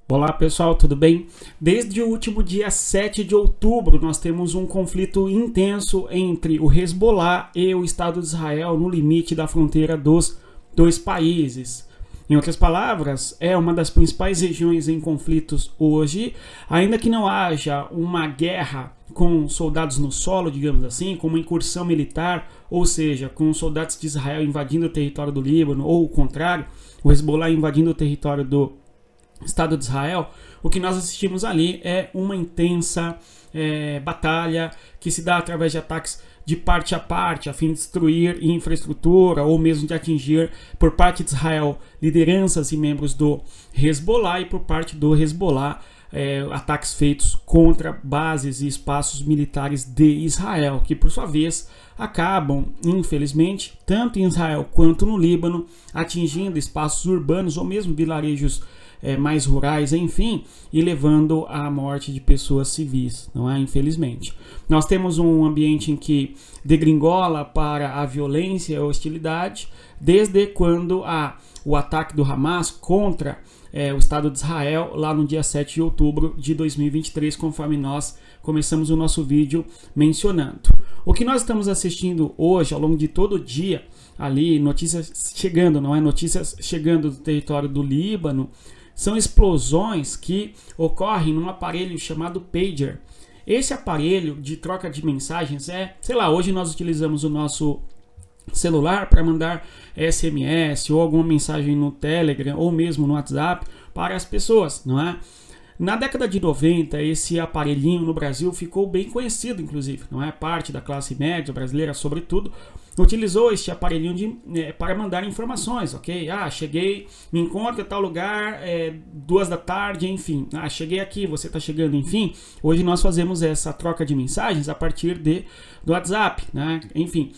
Olá pessoal, tudo bem? Desde o último dia 7 de outubro nós temos um conflito intenso entre o Hezbollah e o Estado de Israel no limite da fronteira dos dois países. Em outras palavras, é uma das principais regiões em conflitos hoje, ainda que não haja uma guerra com soldados no solo, digamos assim, com uma incursão militar, ou seja, com soldados de Israel invadindo o território do Líbano, ou o contrário, o Hezbollah invadindo o território do Estado de Israel. O que nós assistimos ali é uma intensa batalha que se dá através de ataques de parte a parte, a fim de destruir infraestrutura ou mesmo de atingir, por parte de Israel, lideranças e membros do Hezbollah, e por parte do Hezbollah, ataques feitos contra bases e espaços militares de Israel, que por sua vez acabam, infelizmente, tanto em Israel quanto no Líbano, atingindo espaços urbanos ou mesmo vilarejos mais rurais, enfim, e levando à morte de pessoas civis, não é? Infelizmente. Nós temos um ambiente em que degringola para a violência e a hostilidade, desde quando o ataque do Hamas contra o Estado de Israel, lá no dia 7 de outubro de 2023, conforme nós começamos o nosso vídeo mencionando. O que nós estamos assistindo hoje, ao longo de todo o dia, ali, notícias chegando, não é? Notícias chegando do território do Líbano, são explosões que ocorrem num aparelho chamado pager. Esse aparelho de troca de mensagens hoje nós utilizamos o nosso celular para mandar SMS ou alguma mensagem no Telegram ou mesmo no WhatsApp para as pessoas, não é? Na década de 90, esse aparelhinho no Brasil ficou bem conhecido, inclusive, não é? Parte da classe média brasileira, sobretudo, utilizou este aparelhinho para mandar informações, ok? Cheguei, me encontro em tal lugar, 2 da tarde, enfim. Cheguei aqui, você está chegando, enfim. Hoje nós fazemos essa troca de mensagens a partir do WhatsApp, né? Enfim.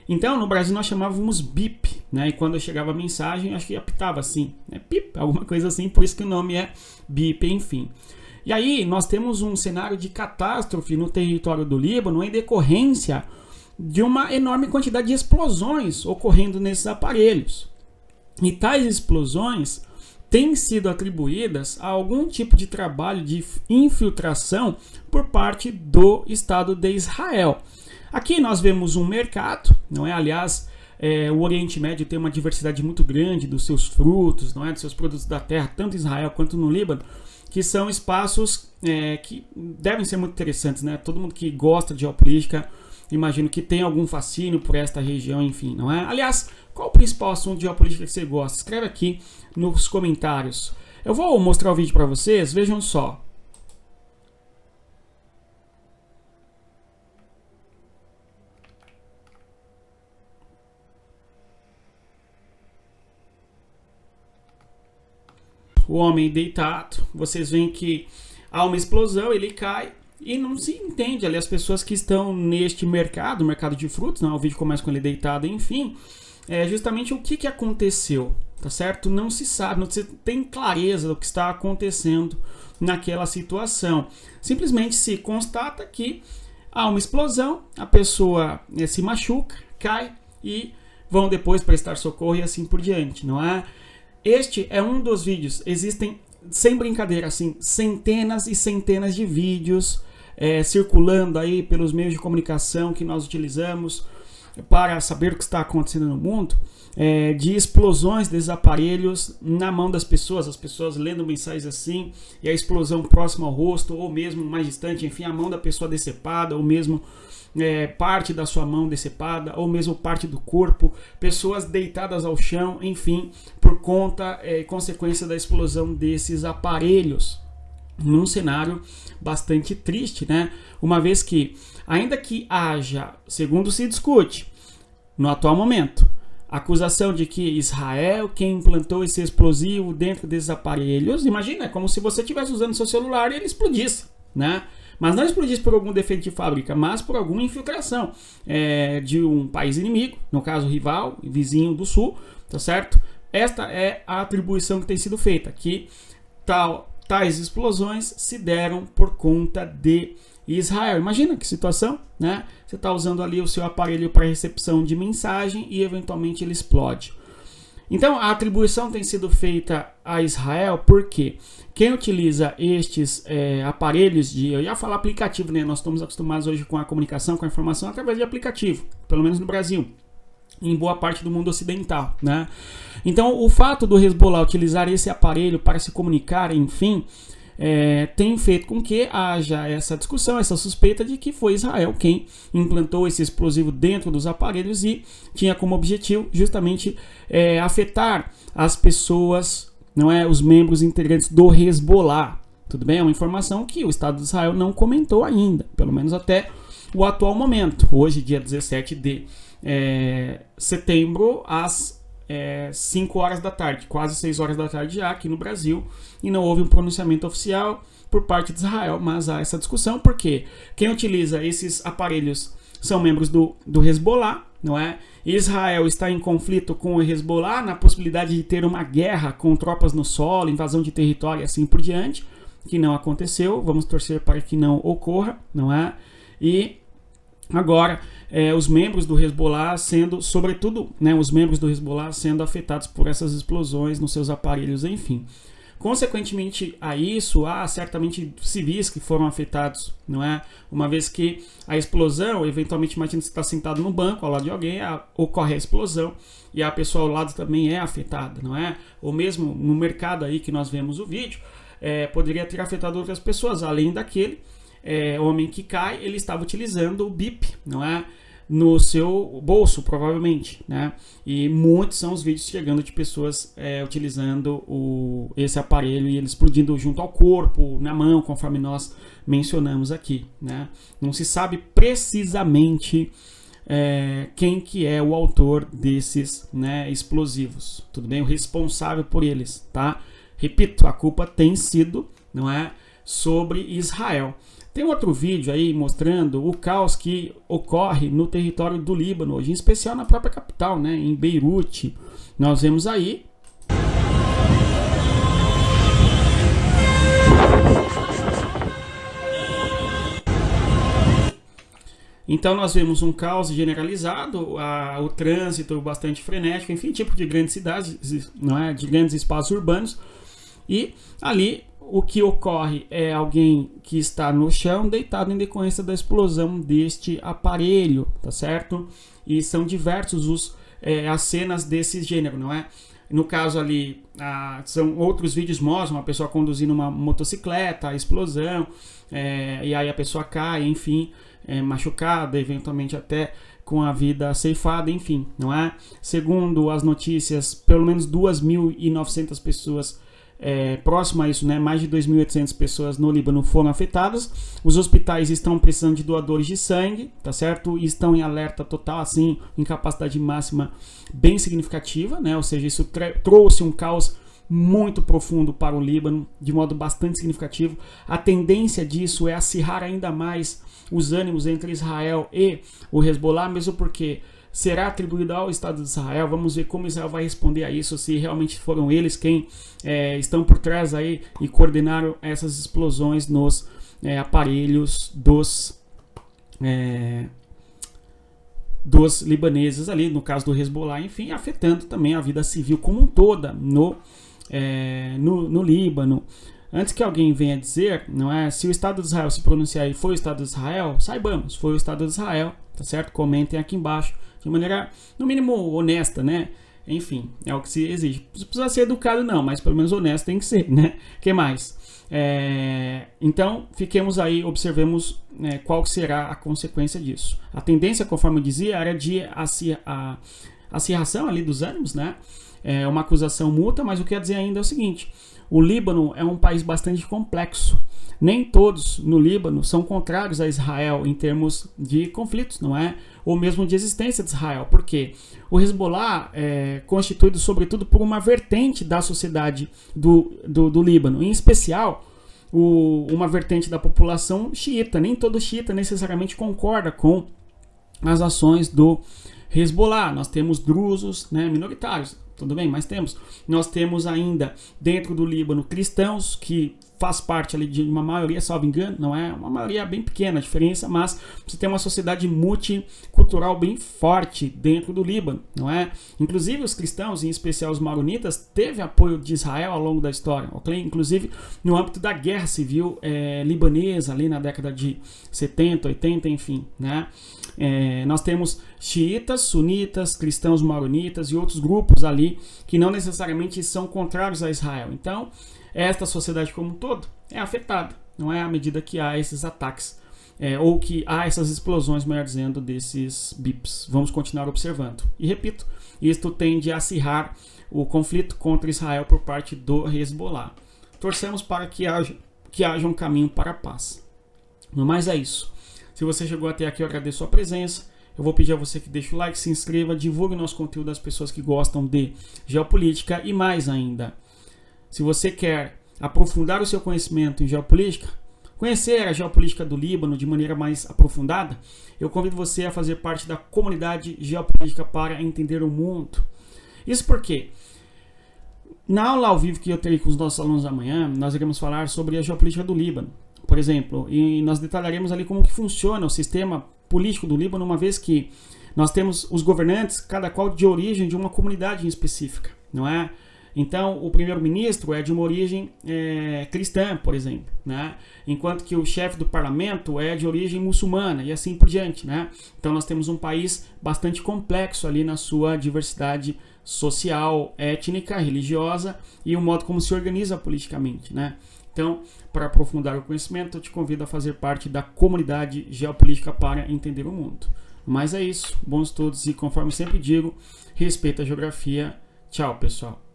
Então, no Brasil nós chamávamos bip, né? E quando chegava a mensagem, acho que apitava assim, né? Pip, alguma coisa assim, por isso que o nome é bip, enfim. E aí, nós temos um cenário de catástrofe no território do Líbano em decorrência de uma enorme quantidade de explosões ocorrendo nesses aparelhos. E tais explosões têm sido atribuídas a algum tipo de trabalho de infiltração por parte do Estado de Israel. Aqui nós vemos um mercado, não é? Aliás, o Oriente Médio tem uma diversidade muito grande dos seus frutos, não é? Dos seus produtos da terra, tanto em Israel quanto no Líbano, que são espaços que devem ser muito interessantes, né? Todo mundo que gosta de geopolítica, imagino que tem algum fascínio por esta região, enfim, não é? Aliás, qual o principal assunto de geopolítica que você gosta? Escreve aqui nos comentários. Eu vou mostrar o vídeo para vocês, vejam só. O homem deitado, vocês veem que há uma explosão, ele cai e não se entende ali as pessoas que estão neste mercado, mercado de frutos, não, o vídeo começa com ele deitado, enfim, justamente o que aconteceu, tá certo? Não se sabe, não se tem clareza do que está acontecendo naquela situação. Simplesmente se constata que há uma explosão, a pessoa se machuca, cai e vão depois prestar socorro e assim por diante, não é? Este é um dos vídeos, existem, sem brincadeira, assim, centenas e centenas de vídeos circulando aí pelos meios de comunicação que nós utilizamos para saber o que está acontecendo no mundo, de explosões desses aparelhos na mão das pessoas, as pessoas lendo mensagens assim, e a explosão próxima ao rosto, ou mesmo mais distante, enfim, a mão da pessoa decepada, ou mesmo parte da sua mão decepada, ou mesmo parte do corpo, pessoas deitadas ao chão, enfim, por conta e consequência da explosão desses aparelhos, num cenário bastante triste, né? Uma vez que, ainda que haja, segundo se discute, no atual momento, acusação de que Israel quem implantou esse explosivo dentro desses aparelhos, imagina, é como se você estivesse usando seu celular e ele explodisse, né? Mas não explodisse por algum defeito de fábrica, mas por alguma infiltração de um país inimigo, no caso rival, vizinho do sul, tá certo? Esta é a atribuição que tem sido feita, que tais explosões se deram por conta de Israel. Imagina que situação, né? Você está usando ali o seu aparelho para recepção de mensagem e eventualmente ele explode. Então, a atribuição tem sido feita a Israel porque quem utiliza estes aparelhos eu ia falar aplicativo, né? Nós estamos acostumados hoje com a comunicação, com a informação através de aplicativo, pelo menos no Brasil, em boa parte do mundo ocidental, né? Então, o fato do Hezbollah utilizar esse aparelho para se comunicar, enfim, tem feito com que haja essa discussão, essa suspeita de que foi Israel quem implantou esse explosivo dentro dos aparelhos e tinha como objetivo justamente afetar as pessoas, não é, os membros integrantes do Hezbollah. Tudo bem? É uma informação que o Estado de Israel não comentou ainda, pelo menos até o atual momento. Hoje, dia 17 de setembro, às 5 horas da tarde, quase 6 horas da tarde já aqui no Brasil, e não houve um pronunciamento oficial por parte de Israel, mas há essa discussão porque quem utiliza esses aparelhos são membros do Hezbollah, não é? Israel está em conflito com o Hezbollah na possibilidade de ter uma guerra com tropas no solo, invasão de território e assim por diante, que não aconteceu, vamos torcer para que não ocorra, não é? E agora, os membros do Hezbollah sendo, sobretudo, né, os membros do Hezbollah sendo afetados por essas explosões nos seus aparelhos, enfim. Consequentemente a isso, há certamente civis que foram afetados, não é? Uma vez que a explosão, eventualmente, imagina você está sentado no banco ao lado de alguém, ocorre a explosão e a pessoa ao lado também é afetada, não é? Ou mesmo no mercado aí que nós vemos o vídeo, poderia ter afetado outras pessoas, além daquele homem que cai, ele estava utilizando o BIP, não é? No seu bolso, provavelmente, né? E muitos são os vídeos chegando de pessoas utilizando esse aparelho e ele explodindo junto ao corpo, na mão, conforme nós mencionamos aqui, né? Não se sabe precisamente quem que é o autor desses, né, explosivos, tudo bem? O responsável por eles, tá? Repito, a culpa tem sido, não é, sobre Israel. Tem outro vídeo aí mostrando o caos que ocorre no território do Líbano hoje, em especial na própria capital, né, em Beirute. Nós vemos aí então nós vemos um caos generalizado, o trânsito bastante frenético, enfim, tipo de grandes cidades, não é, de grandes espaços urbanos, e ali o que ocorre é alguém que está no chão deitado em decorrência da explosão deste aparelho, tá certo? E são diversos as cenas desse gênero, não é? No caso ali, são outros vídeos mostram uma pessoa conduzindo uma motocicleta, a explosão, e aí a pessoa cai, enfim, machucada, eventualmente até com a vida ceifada, enfim, não é? Segundo as notícias, pelo menos 2.900 pessoas próximo a isso, né, mais de 2.800 pessoas no Líbano foram afetadas. Os hospitais estão precisando de doadores de sangue, tá certo? E estão em alerta total, assim, em capacidade máxima bem significativa, né? Ou seja, isso trouxe um caos muito profundo para o Líbano, de modo bastante significativo. A tendência disso é acirrar ainda mais os ânimos entre Israel e o Hezbollah, mesmo porque será atribuído ao Estado de Israel. Vamos ver como Israel vai responder a isso, se realmente foram eles quem estão por trás aí e coordenaram essas explosões nos aparelhos dos libaneses ali, no caso do Hezbollah, enfim, afetando também a vida civil como um toda no Líbano. Antes que alguém venha dizer, não é, se o Estado de Israel se pronunciar e foi o Estado de Israel, saibamos, foi o Estado de Israel, tá certo? Comentem aqui embaixo, de maneira, no mínimo, honesta, né? Enfim, é o que se exige. Não precisa ser educado não, mas pelo menos honesto tem que ser, né? O que mais? Então, fiquemos aí, observemos qual será a consequência disso. A tendência, conforme eu dizia, era de acirração ali dos ânimos, né? Uma acusação mútua, mas o que quer dizer ainda é o seguinte: o Líbano é um país bastante complexo. Nem todos no Líbano são contrários a Israel em termos de conflitos, não é? Ou mesmo de existência de Israel, porque o Hezbollah é constituído sobretudo por uma vertente da sociedade do Líbano, em especial uma vertente da população xiita. Nem todo xiita necessariamente concorda com as ações do Hezbollah. Nós temos drusos, né, minoritários, tudo bem, mas nós temos ainda dentro do Líbano cristãos que faz parte ali de uma maioria, salvo engano, não é uma maioria bem pequena a diferença, mas você tem uma sociedade multicultural bem forte dentro do Líbano, não é? Inclusive os cristãos, em especial os maronitas, teve apoio de Israel ao longo da história, ok? Inclusive no âmbito da guerra civil libanesa, ali na década de 70, 80, enfim, né? Nós temos xiitas, sunitas, cristãos maronitas e outros grupos ali que não necessariamente são contrários a Israel. Então, esta sociedade como um todo é afetada, não é? À medida que há esses ataques, ou que há essas explosões, melhor dizendo, desses bips. Vamos continuar observando. E repito, isto tende a acirrar o conflito contra Israel por parte do Hezbollah. Torcemos para que haja um caminho para a paz. No mais é isso. Se você chegou até aqui, eu agradeço a presença. Eu vou pedir a você que deixe o like, se inscreva, divulgue o nosso conteúdo às pessoas que gostam de geopolítica e mais ainda. Se você quer aprofundar o seu conhecimento em geopolítica, conhecer a geopolítica do Líbano de maneira mais aprofundada, eu convido você a fazer parte da comunidade geopolítica para entender o mundo. Isso porque na aula ao vivo que eu terei com os nossos alunos amanhã, nós iremos falar sobre a geopolítica do Líbano, por exemplo, e nós detalharemos ali como que funciona o sistema político do Líbano, uma vez que nós temos os governantes, cada qual de origem de uma comunidade em específica, não é? Então, o primeiro-ministro é de uma origem cristã, por exemplo, né? Enquanto que o chefe do parlamento é de origem muçulmana e assim por diante, né? Então, nós temos um país bastante complexo ali na sua diversidade social, étnica, religiosa e o modo como se organiza politicamente, né? Então, para aprofundar o conhecimento, eu te convido a fazer parte da comunidade geopolítica para entender o mundo. Mas é isso, bons estudos e, conforme sempre digo, respeita a geografia. Tchau, pessoal.